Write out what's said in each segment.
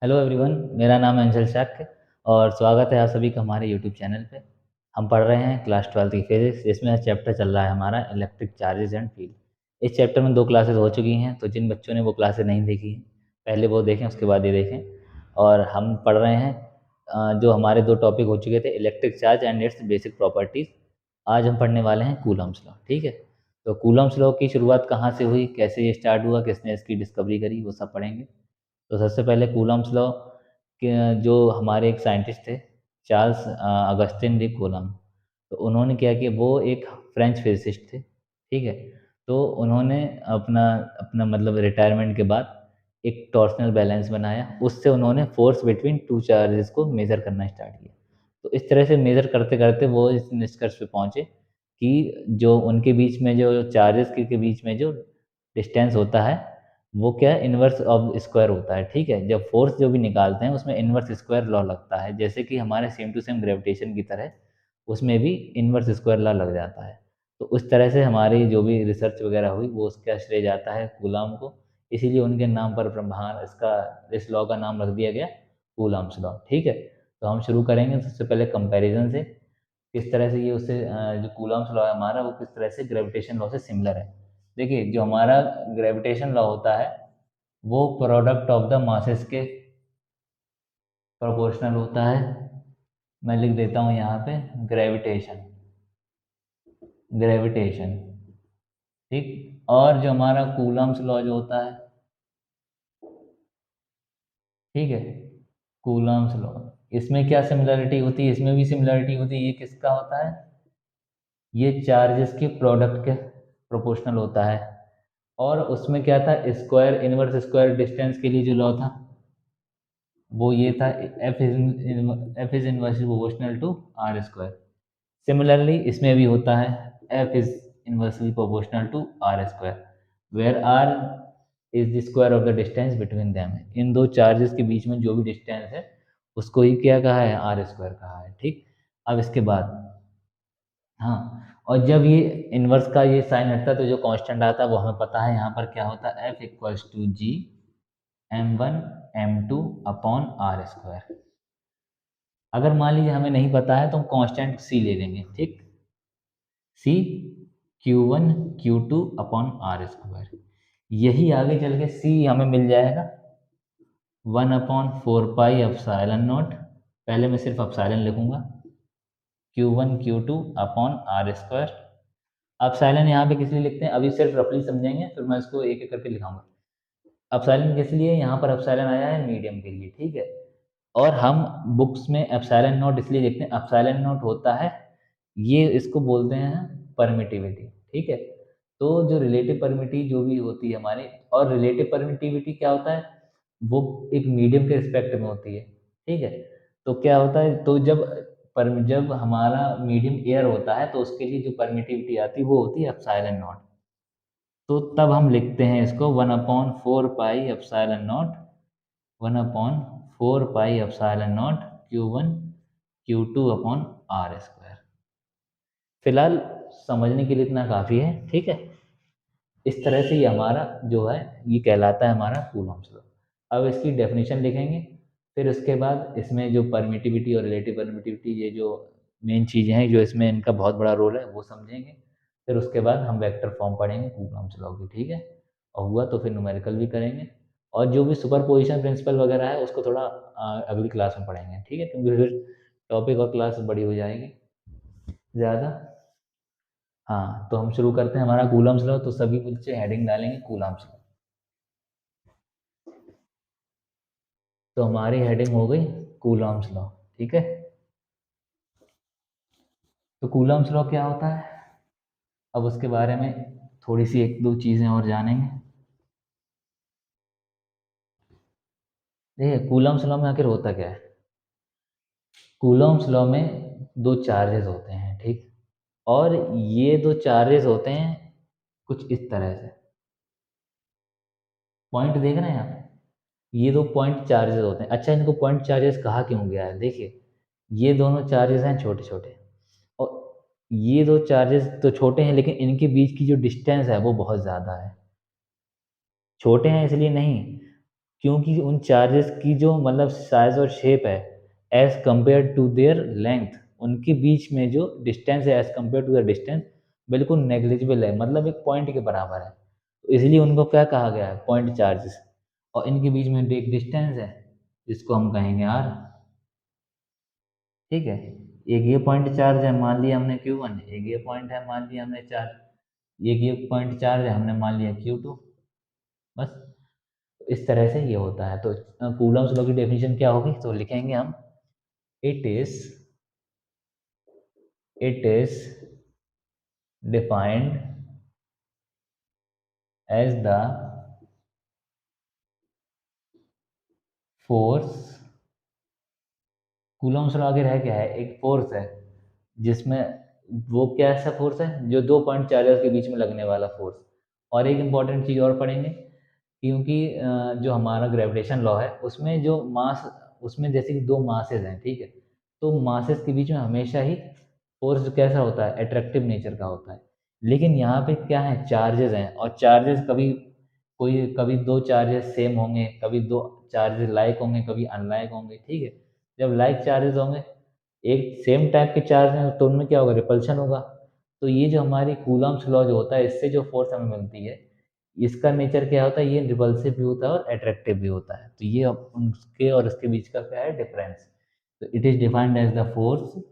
Hello everyone, मेरा नाम है अंशल शाक और स्वागत है आप सभी का हमारे यूट्यूब चैनल पे। हम पढ़ रहे हैं क्लास 12 की फिजिक्स। इसमें चैप्टर चल रहा है हमारा इलेक्ट्रिक चार्जेस एंड फील्ड। इस चैप्टर में 2 क्लासेस हो चुकी हैं, तो जिन बच्चों ने वो क्लासेस नहीं देखी हैं पहले वो देखें, उसके बाद ये देखें। और हम पढ़ रहे हैं जो हमारे 2 टॉपिक हो चुके थे, electric charge and it's basic properties. आज हम पढ़ने वाले हैं कूलम्ब्स लॉ। ठीक है, तो कूलम्ब्स लॉ की शुरुआत कहाँ से हुई, कैसे ये स्टार्ट हुआ, किसने इसकी डिस्कवरी करी, वो सब पढ़ेंगे। तो सबसे पहले कूलम्ब्स लॉ के जो हमारे एक साइंटिस्ट थे, चार्ल्स अगस्टिन डी कूलम्ब। तो उन्होंने क्या किया, वो एक फ्रेंच फिजिसिस्ट थे। ठीक है, तो उन्होंने अपना अपना मतलब रिटायरमेंट के बाद एक टॉर्सनल बैलेंस बनाया। उससे उन्होंने फोर्स बिटवीन टू चार्जेस को मेज़र करना स्टार्ट किया। तो इस तरह से मेज़र करते करते वो इस निष्कर्ष पे पहुँचे कि जो उनके बीच में जो चार्जेस के बीच में जो डिस्टेंस होता है, वो क्या है, इनवर्स ऑफ स्क्वायर होता है। ठीक है, जब फोर्स जो भी निकालते हैं उसमें इनवर्स स्क्वायर लॉ लगता है, जैसे कि हमारे सेम टू सेम ग्रेविटेशन की तरह उसमें भी इनवर्स स्क्वायर लॉ लग जाता है। तो उस तरह से हमारी जो भी रिसर्च वगैरह हुई वो उसका श्रेय जाता है कूलाम को। इसीलिए उनके नाम पर ब्रह्मांड इसका इस लॉ का नाम रख दिया गया कूलाम्स लॉ। ठीक है, तो हम शुरू करेंगे सबसे पहले कंपैरिजन से, किस तरह से ये उससे जो कूलम्ब्स लॉ है हमारा, वो किस तरह से ग्रेविटेशन लॉ से सिमिलर है। देखिए, जो हमारा ग्रेविटेशन लॉ होता है वो प्रोडक्ट ऑफ द मासेस के प्रोपोर्शनल होता है। मैं लिख देता हूँ यहाँ पे ग्रेविटेशन, ग्रेविटेशन। ठीक, और जो हमारा कूलम्ब्स लॉ जो होता है, ठीक है, कूलम्ब्स लॉ, इसमें क्या सिमिलरिटी होती है, इसमें भी सिमिलरिटी होती है। ये किसका होता है, ये चार्जेस के प्रोडक्ट के प्रोपोर्शनल होता है। और उसमें क्या था, स्क्वायर इनवर्स स्क्वायर डिस्टेंस के लिए जो लॉ था वो ये था, F is inversely proportional to R square. Similarly इसमें भी होता है, F is inversely proportional to R square, where R is the square of the distance between them. इन दो चार्जेस के बीच में जो भी डिस्टेंस है उसको ही क्या कहा है, आर स्क्वायर कहा है। ठीक, अब इसके बाद, हाँ, और जब ये इन्वर्स का ये साइन हटता है तो जो कांस्टेंट आता है वो हमें पता है, यहाँ पर क्या होता है, F equals to G m1 m2 upon R square. अगर मान लीजिए हमें नहीं पता है तो हम कांस्टेंट सी ले लेंगे। ठीक, सी Q1 Q2 upon R square. यही आगे चल के सी हमें मिल जाएगा 1/4 पाई एप्सिलॉन नॉट। पहले मैं सिर्फ एप्सिलॉन लिखूंगा, Q1 Q2 upon R square. Epsilon यहाँ पे किस लिए लिखते हैं, अभी सिर्फ रफली समझेंगे, फिर मैं इसको एक एक करके लिखाऊंगा। एप्सिलॉन किस लिए, यहाँ पर एप्सिलॉन आया है मीडियम के लिए। ठीक है, और हम बुक्स में एप्सिलॉन नॉट इसलिए लिखते हैं, एप्सिलॉन नॉट होता है, ये इसको बोलते हैं परमिटिविटी। ठीक है, तो जो रिलेटिव परमिटिविटी जो भी होती है हमारी, और रिलेटिव परमिटिविटी क्या होता है, वो एक मीडियम के रिस्पेक्ट में होती है। ठीक है, तो क्या होता है, तो जब हमारा मीडियम एयर होता है तो उसके लिए जो परमिटिविटी आती है वो होती है एप्सिलॉन नॉट। तो तब हम लिखते हैं इसको 1/4 pi epsilon naught, 1/4 pi epsilon naught Q1 Q2 upon R square. फिलहाल समझने के लिए इतना काफ़ी है। ठीक है, इस तरह से ये हमारा जो है ये कहलाता है हमारा कूलम्ब्स लॉ। अब इसकी डेफिनेशन लिखेंगे, फिर उसके बाद इसमें जो परमिटिविटी और रिलेटिव परमिटिविटी, ये जो मेन चीज़ें हैं जो इसमें इनका बहुत बड़ा रोल है वो समझेंगे। फिर उसके बाद हम वेक्टर फॉर्म पढ़ेंगे कूलम्ब्स लॉ की। ठीक है, और हुआ तो फिर न्यूमेरिकल भी करेंगे, और जो भी सुपरपोजिशन प्रिंसिपल वगैरह है उसको थोड़ा अगली क्लास में पढ़ेंगे। ठीक है, क्योंकि फिर टॉपिक और क्लास बड़ी हो जाएगी ज़्यादा। हाँ, तो हम शुरू करते हैं हमारा कूलम्ब्स लॉ। तो सभी बच्चे हेडिंग डालेंगे कूलम्ब्स लॉ। तो हमारी हेडिंग हो गई कूलम्ब्स लॉ। ठीक है, तो कूलम्ब्स लॉ क्या होता है, अब उसके बारे में थोड़ी सी एक दो चीज़ें और जानेंगे। देखिए, कूलम्ब्स लॉ में आखिर होता क्या है, कूलम्ब्स लॉ में दो चार्जेस होते हैं। ठीक, और ये दो चार्जेस होते हैं कुछ इस तरह से, पॉइंट देख रहे हैं आप, ये दो पॉइंट चार्जेस होते हैं। अच्छा, इनको पॉइंट चार्जेस कहा क्यों गया है, देखिए, ये दोनों चार्जेस हैं छोटे छोटे, और ये दो चार्जेस तो छोटे हैं लेकिन इनके बीच की जो डिस्टेंस है वो बहुत ज़्यादा है। छोटे हैं इसलिए नहीं, क्योंकि उन चार्जेस की जो मतलब साइज और शेप है as compare to their length, उनके बीच में जो डिस्टेंस है as compare to the distance बिल्कुल नेग्लिजिबल है, मतलब एक पॉइंट के बराबर है। तो इसलिए उनको क्या कहा गया है, पॉइंट चार्जेस। और इनके बीच में एक डिस्टेंस है जिसको हम कहेंगे आर। ठीक है, एक ये पॉइंट चार्ज है मान लिया हमने Q1, एक ये पॉइंट है मान लिया हमने चार्ज, एक ये पॉइंट चार्ज है हमने मान लिया Q2। बस इस तरह से ये होता है। तो कूलम्स लॉ की डेफिनेशन क्या होगी, तो लिखेंगे हम it is it is defined as the force. Coulomb's law आगे है क्या है, एक फोर्स है जिसमें वो क्या ऐसा फोर्स है जो दो पॉइंट चार्जेस के बीच में लगने वाला फोर्स। और एक इम्पॉर्टेंट चीज़ और पढ़ेंगे, क्योंकि जो हमारा ग्रेविटेशन लॉ है उसमें जो मास, उसमें जैसे कि दो मासेस हैं, ठीक है, तो मासेस के बीच में हमेशा ही फोर्स कैसा होता है, अट्रैक्टिव नेचर का होता है। लेकिन यहाँ पे क्या है, चार्जेस हैं, और चार्जेस कभी कोई कभी दो चार्जेस सेम होंगे, कभी दो चार्जेस लाइक होंगे, कभी अनलाइक होंगे। ठीक है, जब लाइक चार्जेस होंगे, एक सेम टाइप के चार्ज हैं, तो उनमें क्या होगा, रिपल्शन होगा। तो ये जो हमारी कूलम्स लॉ जो होता है, इससे जो फोर्स हमें मिलती है, इसका नेचर क्या होता है, ये रिपल्सिव भी होता है और अट्रैक्टिव भी होता है। तो ये उनके और इसके बीच का क्या है, डिफरेंस। तो it is defined as the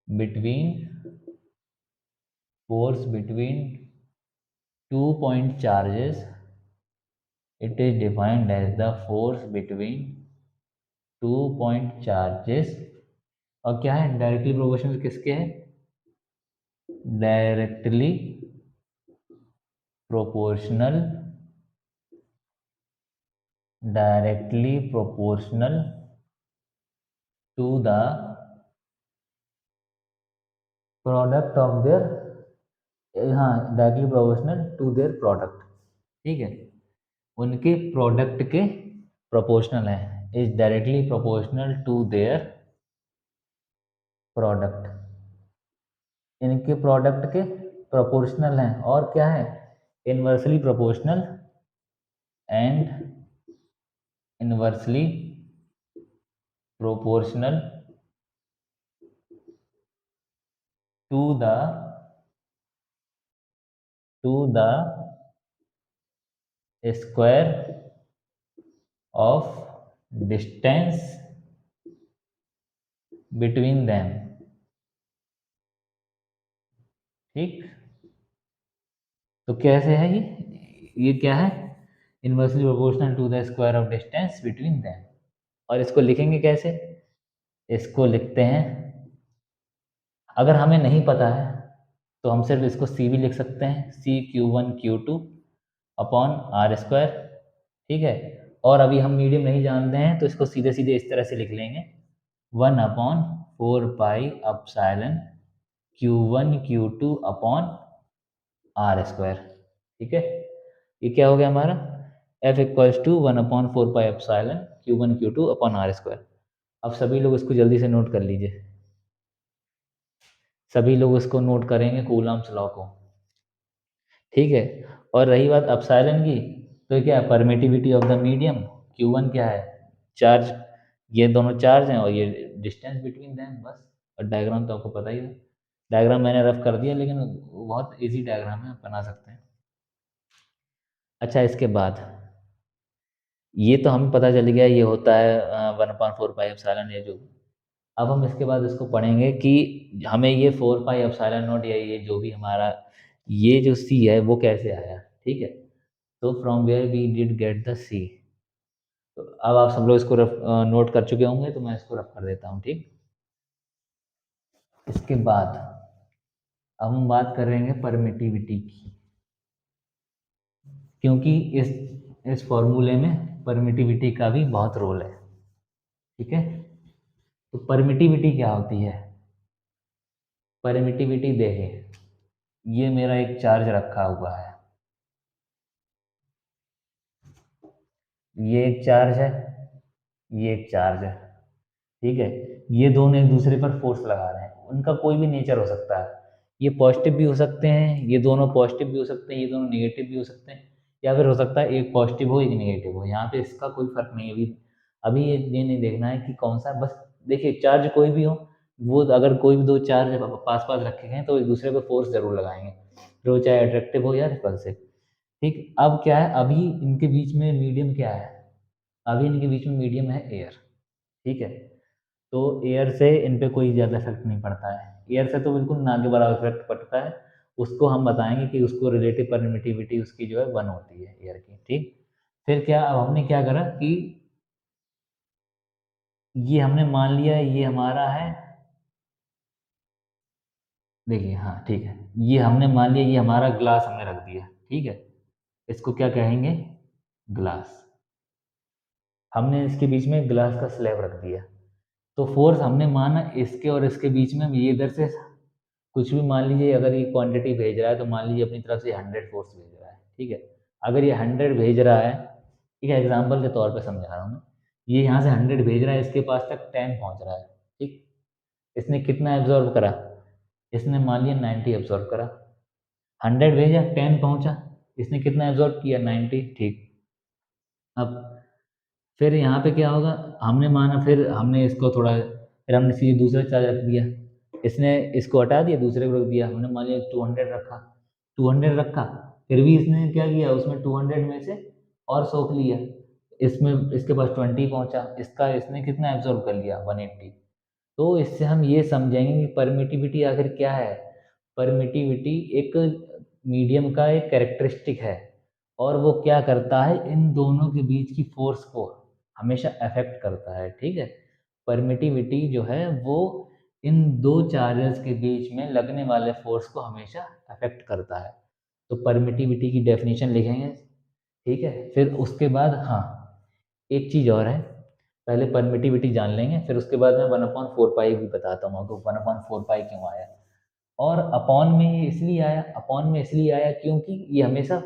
between force between two point charges. It is defined as the force between two point charges. और क्या है, डायरेक्टली प्रोपोर्शनल किसके है, directly proportional, directly proportional to the product of their, हाँ directly proportional to their product. ठीक है, उनके product के प्रोपोर्शनल है, is directly proportional to their product. इनके प्रोडक्ट के प्रोपोर्शनल हैं, और क्या है, inversely proportional and inversely proportional to the to the square of distance between them. ठीक, तो कैसे है ये क्या है, inversely proportional to the square of distance between them. और इसको लिखेंगे कैसे, इसको लिखते हैं, अगर हमें नहीं पता है तो हम सिर्फ इसको सी भी लिख सकते हैं, CQ1 Q2 upon R square. ठीक है, और अभी हम मीडियम नहीं जानते हैं तो इसको सीधे सीधे इस तरह से लिख लेंगे, 1/4 pi epsilon Q1 Q2 upon R square. ठीक है, ये क्या हो गया हमारा, F equals to 1/4 pi epsilon Q1 Q2 upon R square. अब सभी लोग इसको जल्दी से नोट कर लीजिए, सभी लोग इसको नोट करेंगे कूलम्स लॉ को। ठीक है, और रही बात अपसाइलन की, तो क्या है, permittivity of the medium. Q1 क्या है, चार्ज, ये दोनों चार्ज हैं, और ये डिस्टेंस बिटवीन देम, बस। और डायग्राम तो आपको पता ही है, डायग्राम मैंने रफ कर दिया, लेकिन बहुत इजी डायग्राम है, आप बना सकते हैं। अच्छा, इसके बाद ये तो हमें पता चल गया, ये होता है 1/4 पाई एप्सिलॉन, ये जो। अब हम इसके बाद इसको पढ़ेंगे कि हमें ये 4 पाई एप्सिलॉन नॉट, या ये जो भी हमारा ये जो सी है वो कैसे आया। ठीक है, तो from where we did get the C. तो अब आप सब लोग इसको रफ नोट कर चुके होंगे, तो मैं इसको रफ कर देता हूँ। ठीक, इसके बाद अब हम बात करेंगे परमिटिविटी की, क्योंकि इस फॉर्मूले में परमिटिविटी का भी बहुत रोल है। ठीक है, तो परमिटिविटी क्या होती है, परमिटिविटी देखें, ये मेरा एक चार्ज रखा हुआ है, ये एक चार्ज है, ये एक चार्ज है। ठीक है, ये दोनों एक दूसरे पर फोर्स लगा रहे हैं, उनका कोई भी नेचर हो सकता है, ये पॉजिटिव भी हो सकते हैं, ये दोनों पॉजिटिव भी हो सकते हैं, ये दोनों नेगेटिव भी हो सकते हैं, या फिर हो सकता है एक पॉजिटिव हो एक नेगेटिव हो। यहाँ पे इसका कोई फर्क नहीं है। अभी अभी ये नहीं देखना है कि कौन सा, बस देखिए चार्ज कोई भी हो, वो अगर कोई भी दो चार्ज पास पास रखे गए हैं तो एक दूसरे पर फोर्स जरूर लगाएंगे, फिर वो चाहे अट्रैक्टिव हो या रिपल्सिव। ठीक, अब क्या है, अभी इनके बीच में मीडियम क्या है, अभी इनके बीच में मीडियम है एयर। ठीक है, तो एयर से इन पे कोई ज़्यादा इफेक्ट नहीं पड़ता है, एयर से तो बिल्कुल ना के बराबर इफेक्ट पड़ता है। उसको हम बताएंगे कि उसको रिलेटिव परमिटिविटी उसकी जो है 1 होती है एयर की। ठीक, फिर क्या, अब हमने क्या करा कि ये हमने मान लिया ये हमारा है, देखिए हाँ ठीक है, ये हमने मान लिया ये हमारा ग्लास हमने रख दिया। ठीक है, इसको क्या कहेंगे, ग्लास। हमने इसके बीच में ग्लास का स्लैब रख दिया, तो फोर्स हमने माना इसके और इसके बीच में, ये इधर से कुछ भी मान लीजिए, अगर ये क्वांटिटी भेज रहा है तो मान लीजिए अपनी तरफ से 100 फोर्स भेज रहा है। ठीक है, अगर ये 100 भेज रहा है, ठीक है, एग्जाम्पल के तौर पे समझा रहा हूँ मैं, ये यहाँ से 100 भेज रहा है, इसके पास तक 10 पहुँच रहा है। ठीक, इसने कितना एब्जॉर्व करा, इसने मान लिया 90 एब्जॉर्व करा। 100 भेजा 10 पहुँचा, इसने कितना एब्जॉर्व किया, 90। ठीक, अब फिर यहाँ पे क्या होगा, हमने माना, फिर हमने इसको थोड़ा, फिर हमने सीधे दूसरा चार्ज रख दिया, इसने इसको हटा दिया दूसरे को रख दिया, हमने मान लिया 200 रखा, 200 रखा, फिर भी इसने क्या किया, उसमें 200 में से और सोख लिया, इसमें इसके पास 20 पहुंचा, इसका इसने कितना एब्जॉर्व कर लिया, 180। तो इससे हम ये समझेंगे कि परमिटिविटी आखिर क्या है। परमिटिविटी एक मीडियम का एक कैरेक्टरिस्टिक है, और वो क्या करता है, इन दोनों के बीच की फोर्स को हमेशा अफेक्ट करता है। ठीक है, परमिटिविटी जो है वो इन दो चार्जेस के बीच में लगने वाले फोर्स को हमेशा अफेक्ट करता है। तो परमिटिविटी की डेफिनेशन लिखेंगे। ठीक है, फिर उसके बाद हाँ, एक चीज़ और है, पहले परमिटिविटी जान लेंगे, फिर उसके बाद मैं 1/4 पाई भी बताता हूँ आपको 1/4 पाई क्यों आया। और अपॉन में ये इसलिए आया, अपॉन में इसलिए आया क्योंकि ये हमेशा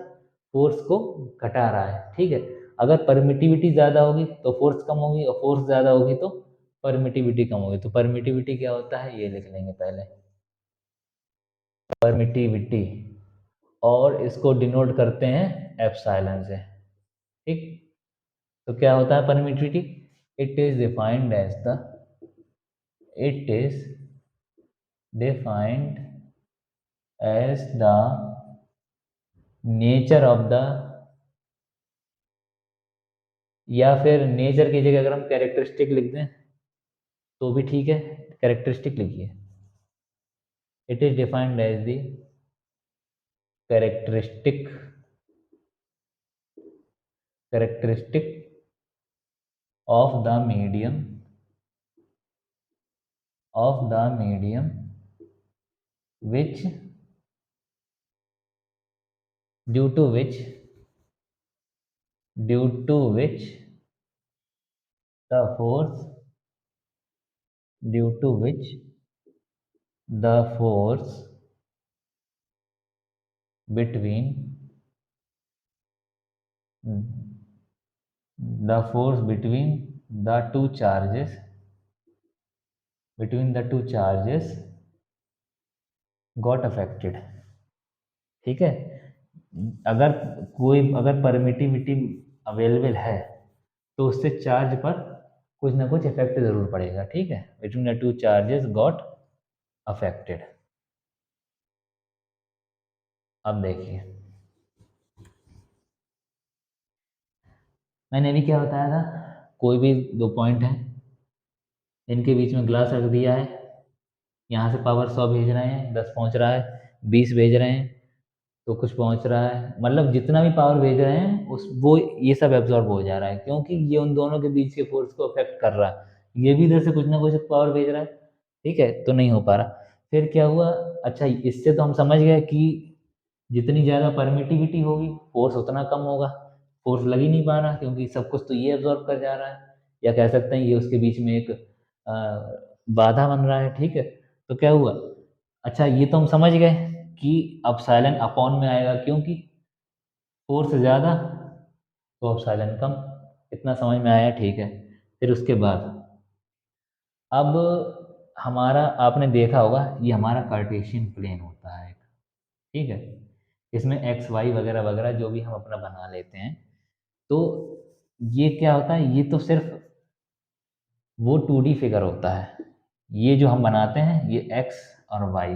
फोर्स को घटा रहा है। ठीक है, अगर परमिटिविटी ज़्यादा होगी तो फोर्स कम होगी, और फोर्स ज़्यादा होगी तो परमिटिविटी कम होगी। तो परमिटिविटी क्या होता है ये लिख लेंगे पहले, परमिटिविटी, और इसको डिनोट करते हैं एप्सिलॉन से। ठीक, तो क्या होता है permittivity, it is defined as the, it is defined as the nature of the, या फिर नेचर की जगह अगर हम कैरेक्टरिस्टिक लिख दें तो भी ठीक है, कैरेक्टरिस्टिक लिखिए, it is defined as the characteristic, characteristic of the medium, of the medium which, due to which, due to which the force, due to which the force between, the force between the two charges, between the two charges got affected। ठीक है, अगर कोई, अगर permittivity available है तो उससे charge पर कुछ ना कुछ इफेक्ट जरूर पड़ेगा। ठीक है, between the two charges got affected. अब देखिए, मैंने अभी क्या बताया था, कोई भी दो पॉइंट हैं, इनके बीच में ग्लास रख दिया है, यहाँ से पावर 100 भेज रहे हैं, 10 पहुँच रहा है, 20 भेज रहे हैं तो कुछ पहुँच रहा है, मतलब जितना भी पावर भेज रहे हैं उस वो ये सब एब्जॉर्ब हो जा रहा है, क्योंकि ये उन दोनों के बीच के फोर्स को अफेक्ट कर रहा है। ये भी इधर से कुछ ना कुछ पावर भेज रहा है। ठीक है, तो नहीं हो पा रहा। फिर क्या हुआ, अच्छा इससे तो हम समझ गए कि जितनी ज़्यादा परमिटिविटी होगी फोर्स उतना कम होगा, फोर्स लग ही नहीं पा रहा क्योंकि सब कुछ तो ये एब्जॉर्ब कर जा रहा है, या कह सकते हैं ये उसके बीच में एक बाधा बन रहा है। ठीक है, तो क्या हुआ, अच्छा ये तो हम समझ गए कि अब साइलेंट अपॉन में आएगा क्योंकि फोर्स ज़्यादा तो अब साइलेंट कम, इतना समझ में आया। ठीक है, फिर उसके बाद अब हमारा, आपने देखा होगा ये हमारा कार्टेशियन प्लेन होता है। ठीक है, इसमें एक्स वाई वगैरह वगैरह जो भी हम अपना बना लेते हैं। तो ये क्या होता है, ये तो सिर्फ वो 2D फिगर होता है। ये जो हम बनाते हैं ये एक्स और वाई,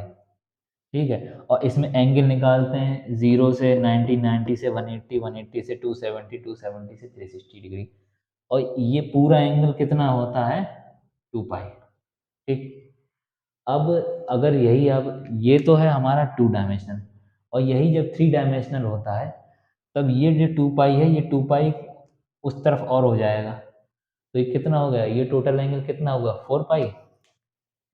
ठीक है। और इसमें एंगल निकालते हैं 0 से 90, 90 से 180, 180 से 270, 270 से 360 डिग्री। और ये पूरा एंगल कितना होता है, 2 पाई, ठीक। अब अगर यही, अब ये तो है हमारा 2 डायमेंशनल, और यही जब 3 डायमेंशनल होता है तब ये जो 2 पाई है, ये 2 पाई उस तरफ और हो जाएगा। तो ये कितना हो गया, ये टोटल एंगल कितना होगा, 4 पाई,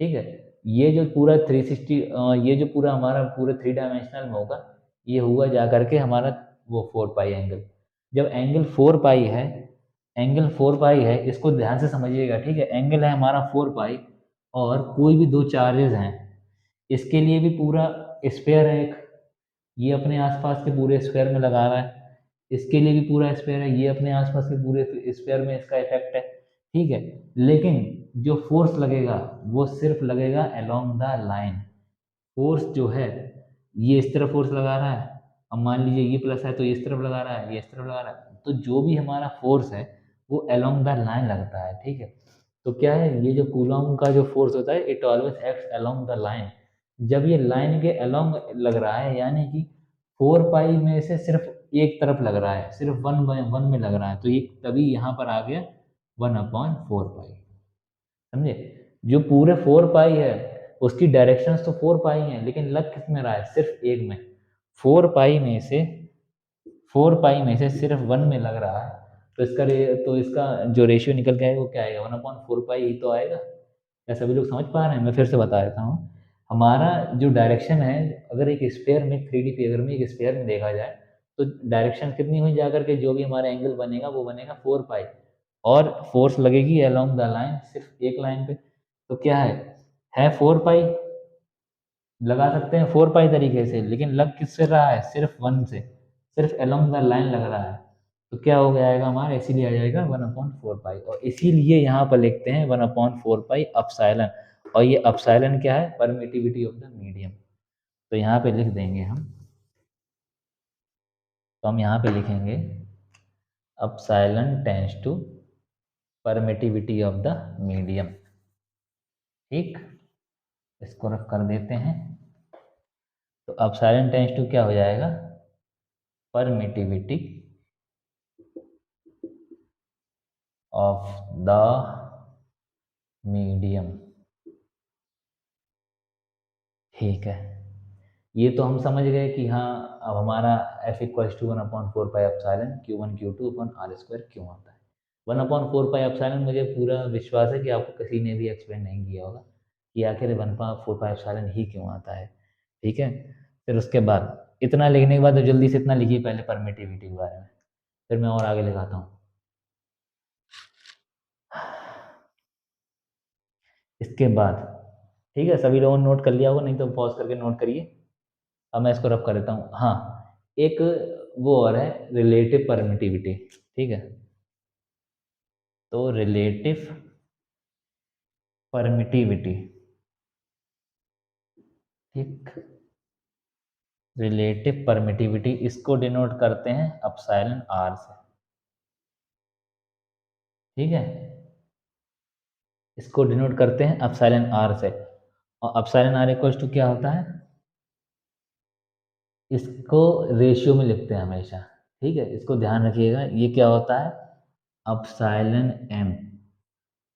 ठीक है। ये जो पूरा 360, ये जो पूरा हमारा पूरे 3 डायमेंशनल में होगा, ये हुआ जा करके हमारा वो 4 पाई एंगल। जब एंगल 4 पाई है, एंगल 4 पाई है, इसको ध्यान से समझिएगा, ठीक है। एंगल है हमारा 4 पाई, और कोई भी दो चार्जेस हैं, इसके लिए भी पूरा स्फेयर है एक, ये अपने आसपास के पूरे स्फेयर में लगा रहा है। इसके लिए भी पूरा स्फेयर है, ये अपने आसपास के पूरे स्फेयर में इसका इफेक्ट है, ठीक है। लेकिन जो फोर्स लगेगा वो सिर्फ लगेगा अलोंग द लाइन। फोर्स जो है, ये इस तरफ फोर्स लगा रहा है, अब मान लीजिए ये प्लस है तो ये इस तरफ लगा रहा है, ये इस तरफ लगा रहा है, तो जो भी हमारा फोर्स है वो अलोंग द लाइन लगता है, ठीक है। तो क्या है, ये जो कूलॉम का जो फोर्स होता है, it always acts along the line. जब ये लाइन के अलोंग लग रहा है, यानी कि 4 पाई में से सिर्फ एक तरफ लग रहा है, सिर्फ 1/1 में लग रहा है, तो ये तभी यहाँ पर आ गया 1/4 पाई, समझे। जो पूरे 4 पाई है उसकी डायरेक्शंस तो 4 पाई है, लेकिन लग किस में रहा है, सिर्फ एक में। 4 पाई में से 4 पाई में से सिर्फ 1 में लग रहा है, तो तो इसका जो रेशियो निकल के आएगा वो क्या आएगा, 1/4 पाई ही तो आएगा। क्या सभी लोग समझ पा रहे हैं, मैं फिर से बता देता हूँ। हमारा जो डायरेक्शन है, अगर एक स्फेयर में 3D फिगर में एक स्फेयर में देखा जाए, तो डायरेक्शन कितनी हुई जा करके, जो भी हमारा एंगल बनेगा वो बनेगा 4 पाई, और फोर्स लगेगी अलोंग द लाइन, सिर्फ एक लाइन पे। तो क्या है 4 पाई, लगा सकते हैं 4 पाई तरीके से, लेकिन लग किससे रहा है, सिर्फ 1 से, सिर्फ अलोंग द लाइन लग रहा है। तो क्या हो जाएगा हमारा, इसीलिए आ जाएगा 1/4 पाई, और इसीलिए यहाँ पर लिखते हैं 1/4 पाई अपसाइलन। और ये अपसाइलन क्या है, परमिटिविटी ऑफ द मीडियम। तो यहाँ पे लिख देंगे हम, तो हम यहाँ पे लिखेंगे epsilon tends to permittivity of the medium, ठीक। इसको रख कर देते हैं। तो अपसाइलन टेंस टू क्या हो जाएगा, परमिटिविटी ऑफ द मीडियम, ठीक है। ये तो हम समझ गए कि हाँ, अब हमारा F equals to 1/4 pi epsilon Q1 Q2/R² क्यों आता है। 1/4 पाई अपसाइलन, मुझे पूरा विश्वास है कि आपको किसी ने भी एक्सप्लेन नहीं किया होगा कि आखिर 1/4 पाई अपसाइलन ही क्यों आता है, ठीक है। फिर उसके बाद इतना लिखने के बाद तो जल्दी से इतना लिखिए पहले परमिटिविटी के बारे में, फिर मैं और आगे लिखाता हूँ। इसके बाद, ठीक है, सभी लोगों ने नोट कर लिया होगा, नहीं तो पॉज करके नोट करिए। अब मैं इसको रब कर देता हूँ। हाँ, एक वो और है, रिलेटिव परमिटिविटी, ठीक है। तो रिलेटिव परमिटिविटी, ठीक, रिलेटिव परमिटिविटी इसको डिनोट करते हैं अपसाइलन आर से, ठीक है। इसको डिनोट करते हैं अपसाइलन आर से, और अपसाइलन आर इक्वल्स टू क्या होता है, इसको रेशियो में लिखते हैं हमेशा, ठीक है। इसको ध्यान रखिएगा, ये क्या होता है, epsilon M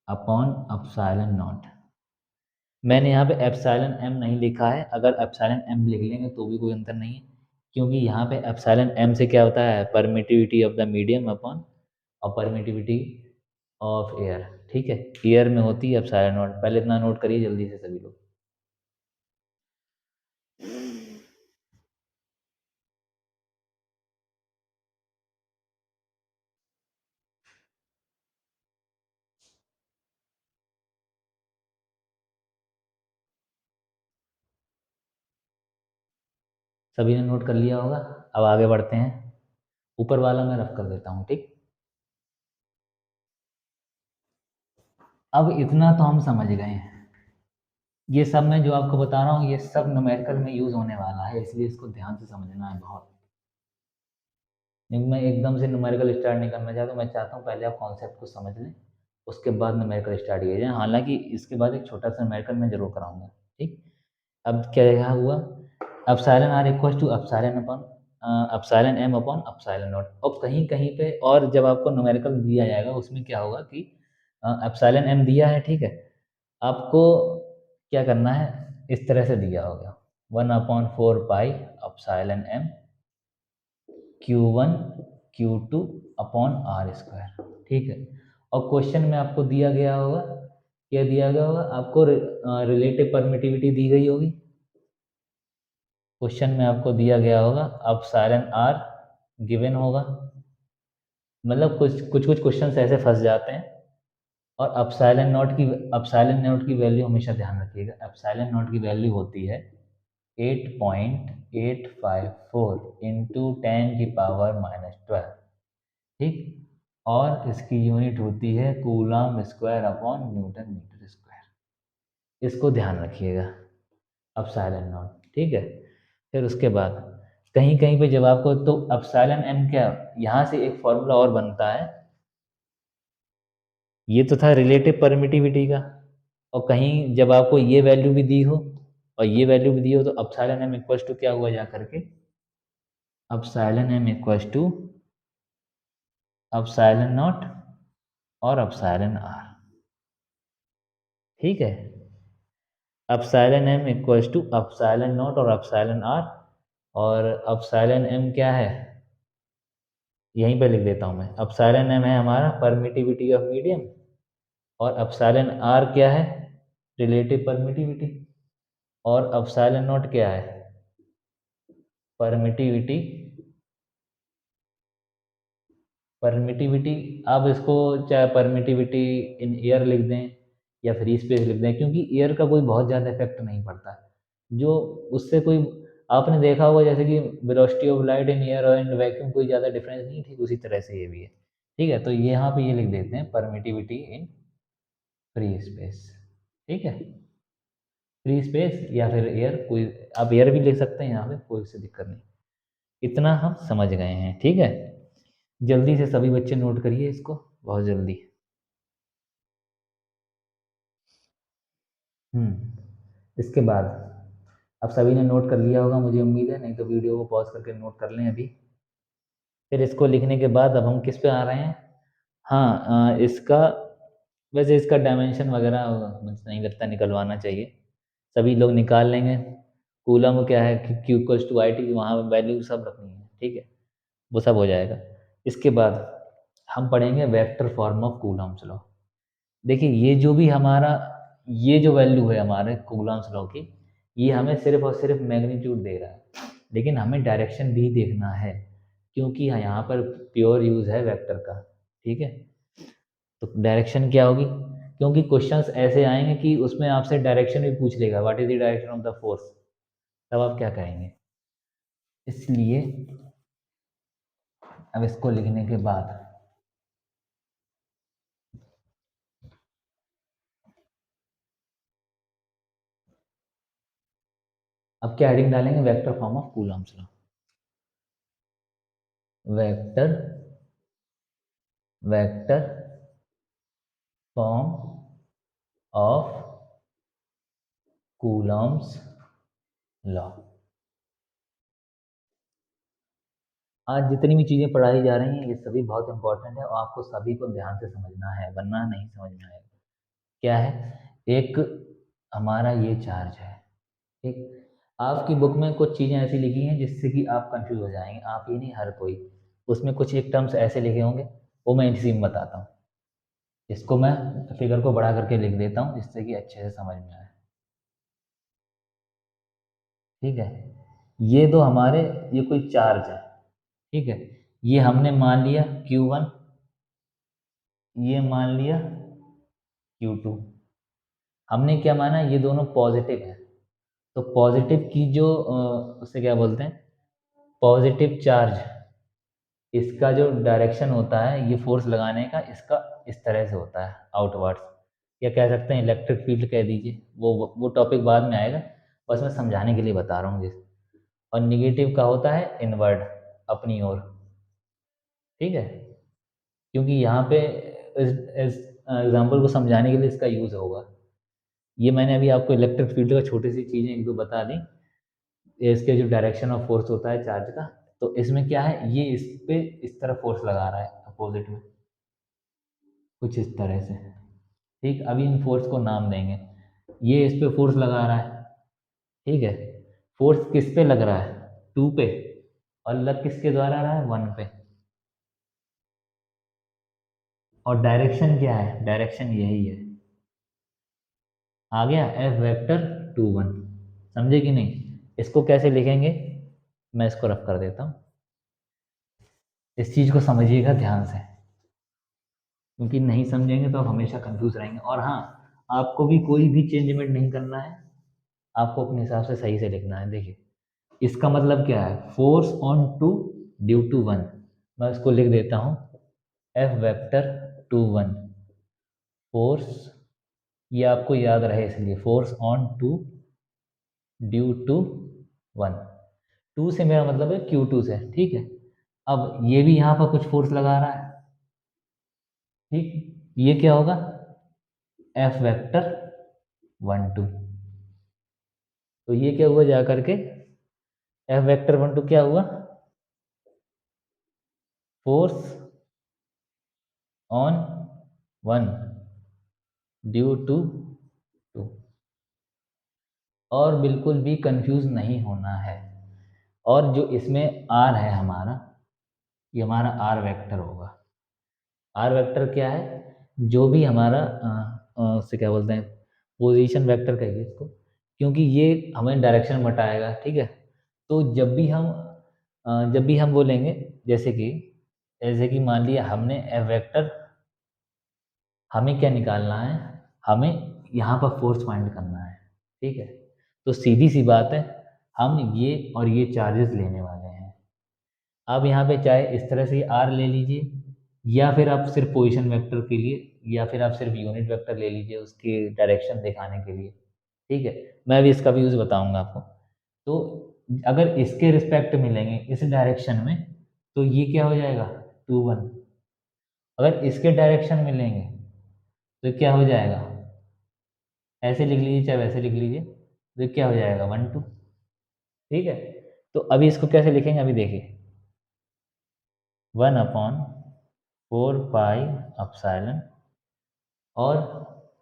upon epsilon naught. मैंने यहाँ पे एप्सिलॉन एम नहीं लिखा है, अगर एप्सिलॉन एम लिख लेंगे तो भी कोई अंतर नहीं है, क्योंकि यहाँ पे एप्सिलॉन एम से क्या होता है, permittivity of the medium upon और परमिटिविटी ऑफ एयर, ठीक है। एयर में होती है एप्सिलॉन नॉट, पहले इतना नोट करिए जल्दी से सभी लोग। सभी ने नोट कर लिया होगा। अब आगे बढ़ते हैं, ऊपर वाला मैं रफ कर देता हूँ, ठीक। अब इतना तो हम समझ गए हैं, ये सब मैं जो आपको बता रहा हूँ ये सब न्यूमेरिकल में यूज़ होने वाला है, इसलिए इसको ध्यान से समझना है बहुत। लेकिन मैं एकदम से न्यूमेरिकल स्टार्ट नहीं करना चाहता, मैं चाहता हूँ पहले आप कॉन्सेप्ट को समझ लें, उसके बाद न्यूमेरिकल स्टार्ट किया जाए। हालाँकि इसके बाद एक छोटा सा न्यूमेरिकल मैं ज़रूर कराऊँगा, ठीक? अब क्या हुआ, epsilon R equals to epsilon upon epsilon M upon epsilon naught. और कहीं कहीं पे और जब आपको न्यूमेरिकल दिया जाएगा उसमें क्या होगा कि एप्सिलॉन एम दिया है, ठीक है, आपको क्या करना है, इस तरह से दिया होगा 1/4 pi epsilon M Q1 Q2 upon R square, ठीक है। और क्वेश्चन में आपको दिया गया होगा, क्या दिया गया होगा आपको, रिलेटिव परमिटिविटी दी गई होगी। क्वेश्चन में आपको दिया गया होगा एप्सिलॉन आर गिवन होगा, मतलब कुछ कुछ कुछ क्वेश्चन ऐसे फंस जाते हैं। और एप्सिलॉन नॉट की वैल्यू हमेशा ध्यान रखिएगा, एप्सिलॉन नॉट की वैल्यू होती है 8.854 इंटू 10⁻⁻12, ठीक। और इसकी यूनिट होती है coulomb square upon newton metre square. इसको ध्यान रखिएगा, एप्सिलॉन नॉट, ठीक है। फिर उसके बाद कहीं कहीं पे जब आपको, तो एप्सिलॉन एम क्या, यहाँ से एक फॉर्मूला और बनता है, ये तो था रिलेटिव परमिटिविटी का। और कहीं जब आपको ये वैल्यू भी दी हो और ये वैल्यू भी दी हो, तो एप्सिलॉन एम इक्वल्स टू क्या हुआ जा करके, epsilon M equals to epsilon naught और एप्सिलॉन आर, ठीक है। Epsilon M equals to epsilon naught और एप्सिलॉन आर। और एप्सिलॉन एम क्या है, यहीं पे लिख देता हूँ मैं, एप्सिलॉन एम है हमारा परमिटिविटी ऑफ मीडियम, और एप्सिलॉन आर क्या है, रिलेटिव परमिटिविटी, और एप्सिलॉन नॉट क्या है, परमिटिविटी। परमिटिविटी, आप इसको चाहे परमिटिविटी इन एयर लिख दें या फ्री स्पेस लिख दें, क्योंकि एयर का कोई बहुत ज़्यादा इफेक्ट नहीं पड़ता, जो उससे कोई, आपने देखा होगा जैसे कि velocity of light in air और इन वैक्यूम कोई ज़्यादा डिफरेंस नहीं, ठीक उसी तरह से ये भी है, ठीक है। तो यहाँ पे ये लिख देते हैं परमिटिविटी इन फ्री स्पेस, ठीक है। फ्री स्पेस या फिर एयर, कोई आप एयर भी लिख सकते हैं यहाँ पे, कोई से दिक्कत नहीं। इतना हम समझ गए हैं, ठीक है। जल्दी से सभी बच्चे नोट करिए इसको, बहुत जल्दी। इसके बाद अब सभी ने नोट कर लिया होगा, मुझे उम्मीद है, नहीं तो वीडियो को पॉज करके नोट कर लें अभी। फिर इसको लिखने के बाद अब हम किस पे आ रहे हैं, हाँ, इसका वैसे इसका डायमेंशन वगैरह मुझे नहीं लगता निकलवाना चाहिए, सभी लोग निकाल लेंगे। कूलम क्या है कि Q equals to I T, वहाँ वैल्यू सब रखनी है, ठीक है, वो सब हो जाएगा। इसके बाद हम पढ़ेंगे vector form of Coulomb's law. देखिए ये जो भी हमारा, ये जो वैल्यू है हमारे कूलम्स लॉ की, ये हमें सिर्फ और सिर्फ मैग्नीट्यूड दे रहा है, लेकिन हमें डायरेक्शन भी देखना है, क्योंकि यहाँ पर प्योर यूज़ है वेक्टर का, ठीक है। तो डायरेक्शन क्या होगी, क्योंकि क्वेश्चंस ऐसे आएंगे कि उसमें आपसे डायरेक्शन भी पूछ लेगा, what is the direction of the force, तब आप क्या कहेंगे। इसलिए अब इसको लिखने के बाद अब क्या हेडिंग डालेंगे, vector form of Coulomb's law. Vector vector form of Coulomb's law. आज जितनी भी चीज़ें पढ़ाई जा रही हैं ये सभी बहुत इंपॉर्टेंट है, और आपको सभी को ध्यान से समझना है, वरना नहीं समझ में आएगा। क्या है, एक हमारा ये चार्ज है, ठीक। आपकी बुक में कुछ चीज़ें ऐसी लिखी हैं जिससे कि आप कंफ्यूज हो जाएंगे, आप ही नहीं हर कोई, उसमें कुछ एक टर्म्स ऐसे लिखे होंगे, वो मैं इसी में बताता हूँ। इसको मैं फिगर को बड़ा करके लिख देता हूँ जिससे कि अच्छे से समझ में आए, ठीक है। ये दो हमारे, ये कोई चार्ज है, ठीक है, ये हमने मान लिया Q1, ये मान लिया Q2। हमने क्या माना, ये दोनों पॉजिटिव है, तो पॉजिटिव की जो उसे क्या बोलते हैं, पॉजिटिव चार्ज, इसका जो डायरेक्शन होता है ये फोर्स लगाने का, इसका इस तरह से होता है आउटवर्ड्स, या कह सकते हैं इलेक्ट्रिक फील्ड कह दीजिए, वो टॉपिक बाद में आएगा, बस मैं समझाने के लिए बता रहा हूँ जिस। और निगेटिव का होता है इनवर्ड, अपनी ओर, ठीक है, क्योंकि यहाँ पे इस एग्जाम्पल को समझाने के लिए इसका यूज़ होगा। ये मैंने अभी आपको इलेक्ट्रिक फील्ड का छोटी सी चीज़ें एक दो बता दी। ये इसके जो डायरेक्शन ऑफ फोर्स होता है चार्ज का, तो इसमें क्या है, ये इस पे इस तरह फोर्स लगा रहा है अपोजिट में, कुछ इस तरह से। ठीक, अभी इन फोर्स को नाम देंगे। ये इस पे फोर्स लगा रहा है, ठीक है। फोर्स किस पे लग रहा है, टू पे, और लग किसके द्वारा रहा है, वन पे। और डायरेक्शन क्या है, डायरेक्शन यही है, आ गया एफ वेक्टर टू वन। समझे कि नहीं? इसको कैसे लिखेंगे, मैं इसको रफ कर देता हूँ। इस चीज़ को समझिएगा ध्यान से, क्योंकि नहीं समझेंगे तो आप हमेशा कंफ्यूज रहेंगे। और हाँ, आपको भी कोई भी चेंजमेंट नहीं करना है, आपको अपने हिसाब से सही से लिखना है। देखिए, इसका मतलब क्या है, force on two due to one. मैं इसको लिख देता हूँ, F vector two one, force, ये आपको याद रहे इसलिए, force on two due to one. Two से मेरा मतलब है क्यू टू से, ठीक है। अब ये भी यहाँ पर कुछ फोर्स लगा रहा है, ठीक, ये क्या होगा, एफ वेक्टर वन टू। तो ये क्या हुआ जा करके, एफ वेक्टर वन टू क्या हुआ, force on one due to two. और बिल्कुल भी कंफ्यूज नहीं होना है। और जो इसमें आर है हमारा, ये हमारा आर वेक्टर होगा। आर वेक्टर क्या है, जो भी हमारा उससे क्या बोलते हैं, पोजीशन वेक्टर कहिए इसको, क्योंकि ये हमें डायरेक्शन बताएगा, ठीक है। तो जब भी हम बोलेंगे, जैसे कि मान लिया हमने एफ वेक्टर, हमें क्या निकालना है, हमें यहाँ पर फोर्स फाइंड करना है, ठीक है। तो सीधी सी बात है, हम ये और ये चार्जेस लेने वाले हैं। आप यहाँ पे चाहे इस तरह से आर ले लीजिए, या फिर आप सिर्फ पोजीशन वेक्टर के लिए, या फिर आप सिर्फ यूनिट वेक्टर ले लीजिए उसकी डायरेक्शन दिखाने के लिए, ठीक है। मैं भी इसका भी यूज़ बताऊंगा आपको। तो अगर इसके रिस्पेक्ट मिलेंगे इस डायरेक्शन में, तो ये क्या हो जाएगा, टू वन। अगर इसके डायरेक्शन मिलेंगे तो क्या हो जाएगा, ऐसे लिख लीजिए चाहे वैसे लिख लीजिए, तो क्या हो जाएगा, वन टू, ठीक है। तो अभी इसको कैसे लिखेंगे, अभी देखिए, one upon four pi epsilon, और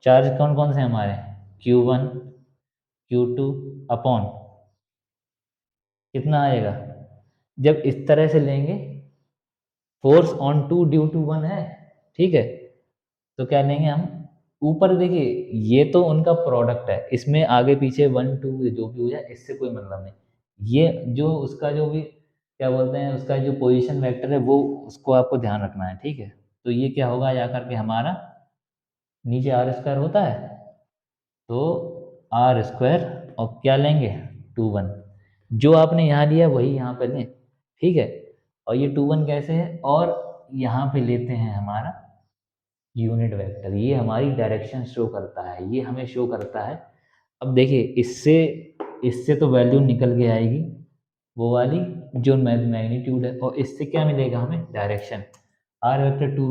चार्ज कौन कौन से हमारे, Q one Q two, upon कितना आएगा, जब इस तरह से लेंगे, force on two due to one है, ठीक है। तो क्या लेंगे हम, ऊपर देखिए, ये तो उनका प्रोडक्ट है, इसमें आगे पीछे वन टू जो भी हो जाए इससे कोई मतलब नहीं। ये जो उसका जो भी क्या बोलते हैं, उसका जो पोजीशन वेक्टर है वो, उसको आपको ध्यान रखना है, ठीक है। तो ये क्या होगा जा करके हमारा, नीचे आर स्क्वायर होता है, तो आर स्क्वायर, और क्या लेंगे, टू वन। जो आपने यहाँ लिया वही यहाँ पे लें, ठीक है। और ये टू वन कैसे है, और यहाँ पे लेते हैं हमारा यूनिट वेक्टर, ये हमारी डायरेक्शन शो करता है, ये हमें शो करता है। अब देखिए, इससे इससे तो वैल्यू निकल के आएगी, वो वाली जो मैग्नीट्यूड है, और इससे क्या मिलेगा हमें, direction. R vector two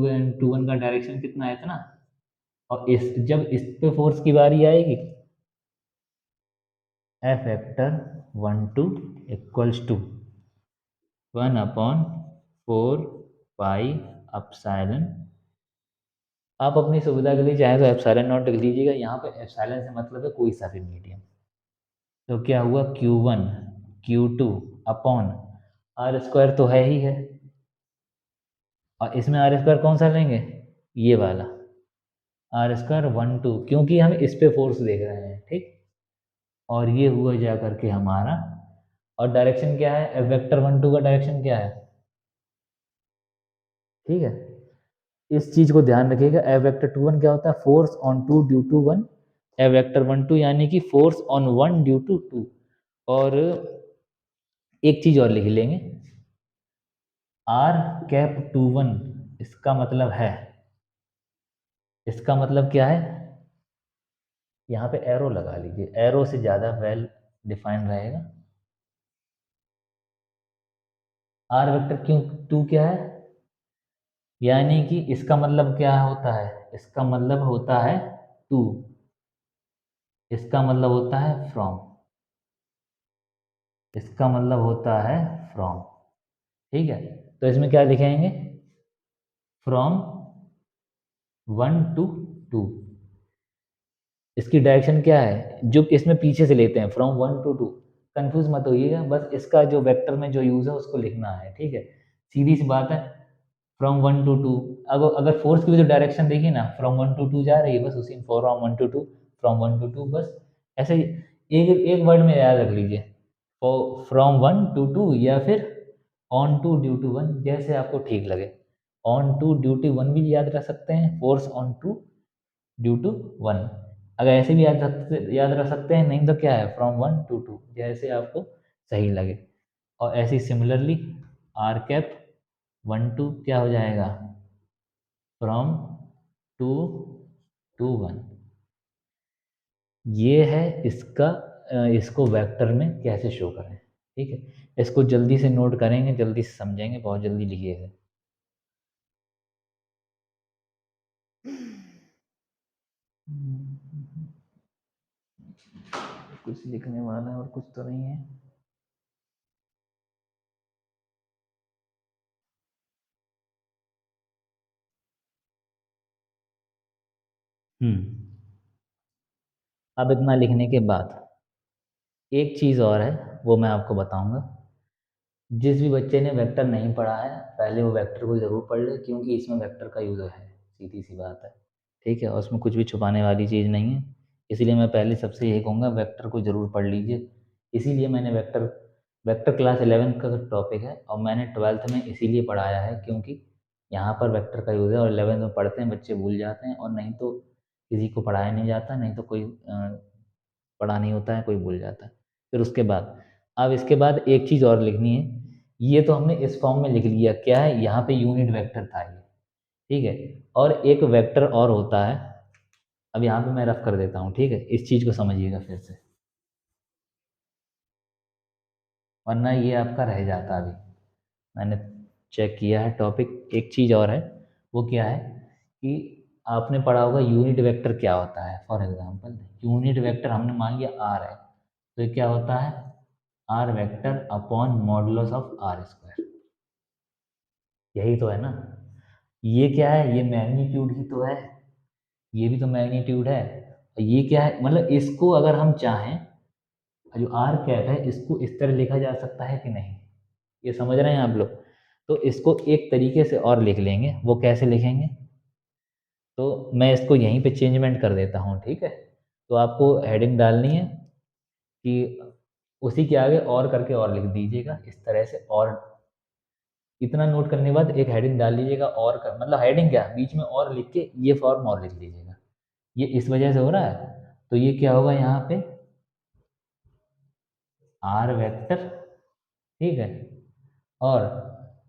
one का डायरेक्शन कितना है, इतना। और जब इस पे फोर्स की बारी आएगी, F vector one two equals to one upon four pi epsilon. आप अपनी सुविधा के लिए चाहे तो एप्सिलॉन नॉट लिख लीजिएगा, यहाँ पे एप्सिलॉन से मतलब है कोई सा भी मीडियम। तो क्या हुआ, Q one Q two upon R square तो है ही है, और इसमें आर स्क्वायर कौन सा लेंगे, ये वाला आर स्क्वायर वन टू, क्योंकि हम इस पे फोर्स देख रहे हैं, ठीक। और ये हुआ जा करके हमारा, और डायरेक्शन क्या है, वेक्टर वन टू का डायरेक्शन क्या है, ठीक है। इस चीज को ध्यान रखिएगा, ए वेक्टर टू वन क्या होता है, force on two due to one. A vector one two यानी कि force on one due to two. और एक चीज और लिख लेंगे, आर कैप टू वन, इसका मतलब है, इसका मतलब क्या है, यहाँ पे एरो लगा लीजिए, एरो से ज़्यादा वेल डिफाइन रहेगा। आर वेक्टर क्यों टू क्या है, यानी कि इसका मतलब क्या होता है, इसका मतलब होता है टू, इसका मतलब होता है फ्रॉम, इसका मतलब होता है फ्रॉम। ठीक है, तो इसमें क्या लिखेंगे, फ्रॉम 1 to 2। इसकी डायरेक्शन क्या है, जो इसमें पीछे से लेते हैं, फ्रॉम 1 to 2। कंफ्यूज मत होइएगा, बस इसका जो वेक्टर में जो यूज़ है उसको लिखना है, ठीक है, सीधी सी बात है। फ्रॉम 1 to 2, अब अगर फोर्स की भी तो डायरेक्शन देखिए ना, फ्रॉम 1 to 2 जा रही है, बस उसी फ्रॉम 1 to 2, फ्रॉम 1 to 2, बस ऐसे ही एक एक वर्ड में याद रख लीजिए, फ्रॉम 1 to 2, या फिर ऑन 2 ड्यू टू 1, जैसे आपको ठीक लगे। ऑन 2 ड्यू टू 1 भी याद रख सकते हैं, फोर्स ऑन 2 ड्यू टू 1, अगर ऐसे भी याद रख सकते हैं, नहीं तो क्या है, फ्रॉम 1 to 2, जैसे आपको सही लगे। और ऐसे सिमिलरली आर कैप 1 to क्या हो जाएगा, फ्रॉम 2 to 1। ये है इसका इसको वेक्टर में कैसे शो करें, ठीक है। इसको जल्दी से नोट करेंगे, जल्दी से समझेंगे, बहुत जल्दी लिखिएगा। कुछ लिखने वाला है और कुछ तो नहीं है। हम्म अब इतना लिखने के बाद एक चीज़ और है, वो मैं आपको बताऊंगा। जिस भी बच्चे ने वेक्टर नहीं पढ़ा है, पहले वो वेक्टर को ज़रूर पढ़ ले, क्योंकि इसमें वेक्टर का यूज़ है, सीधी सी बात है, ठीक है, और उसमें कुछ भी छुपाने वाली चीज़ नहीं है। इसलिए मैं पहले सबसे यही कहूँगा, वेक्टर को ज़रूर पढ़ लीजिए। इसीलिए मैंने वेक्टर वेक्टर क्लास 11 का टॉपिक है, और मैंने 12th में इसीलिए पढ़ाया है, क्योंकि यहाँ पर वेक्टर का यूज़ है, और 11th में पढ़ते हैं बच्चे भूल जाते हैं, और नहीं तो किसी को पढ़ाया नहीं जाता, नहीं तो कोई पढ़ा नहीं होता है, कोई भूल जाता है। फिर उसके बाद, अब इसके बाद एक चीज़ और लिखनी है। ये तो हमने इस फॉर्म में लिख लिया, क्या है, यहाँ पे यूनिट वेक्टर था ये, ठीक है, और एक वेक्टर और होता है। अब यहाँ पे मैं रफ कर देता हूँ, ठीक है, इस चीज़ को समझिएगा फिर से, वरना ये आपका रह जाता। अभी मैंने चेक किया है टॉपिक, एक चीज़ और है, वो क्या है कि आपने पढ़ा होगा यूनिट वेक्टर क्या होता है। फॉर एग्जांपल, यूनिट वेक्टर हमने मान लिया आर है, तो ये क्या होता है, R vector upon modulus of R square, यही तो है ना। ये क्या है, ये मैग्नीट्यूड ही तो है, ये भी तो मैग्नीट्यूड है। ये क्या है, मतलब इसको अगर हम चाहें, जो आर कैप है, इसको इस तरह लिखा जा सकता है कि नहीं, ये समझ रहे हैं आप लोग। तो इसको एक तरीके से और लिख लेंगे, वो कैसे लिखेंगे, तो मैं इसको यहीं पे चेंजमेंट कर देता हूँ, ठीक है। तो आपको हेडिंग डालनी है कि उसी के आगे और करके और लिख दीजिएगा इस तरह से, और इतना नोट करने के बाद एक हेडिंग डाल लीजिएगा, और कर, मतलब हेडिंग क्या, बीच में और लिख के ये फॉर्म और लिख लीजिएगा। ये इस वजह से हो रहा है, तो ये क्या होगा यहाँ पे, आर वेक्टर, ठीक है, और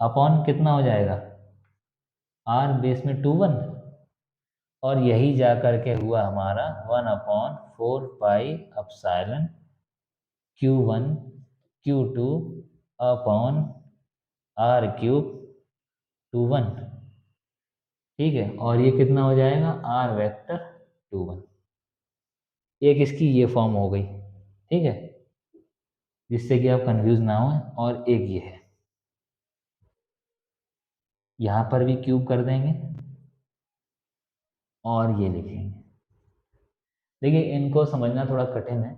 अपॉन कितना हो जाएगा, आर बेस में 2 1, और यही जा करके हुआ हमारा 1/4 pi epsilon Q1 Q2 upon R³ 2 1, ठीक है, और ये कितना हो जाएगा, R वेक्टर 2 1। एक इसकी ये फॉर्म हो गई, ठीक है, जिससे कि आप कंफ्यूज ना हो। और एक ये है, यहाँ पर भी क्यूब कर देंगे और ये लिखेंगे। देखिए, इनको समझना थोड़ा कठिन है,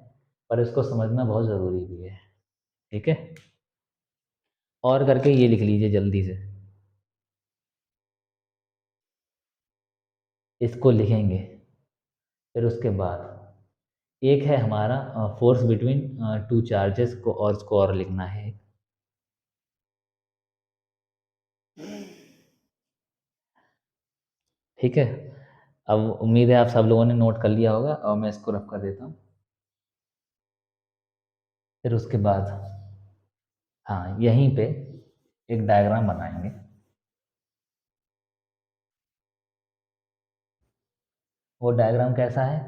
पर इसको समझना बहुत ज़रूरी भी है, ठीक है। और करके ये लिख लीजिए जल्दी से, इसको लिखेंगे। फिर उसके बाद एक है हमारा फोर्स बिटवीन 2 चार्जेस को, और इसको और लिखना है, ठीक है। अब उम्मीद है आप सब लोगों ने नोट कर लिया होगा, और मैं इसको रफ कर देता हूँ। फिर उसके बाद, हाँ, यहीं पे एक डायग्राम बनाएंगे। वो डायग्राम कैसा है,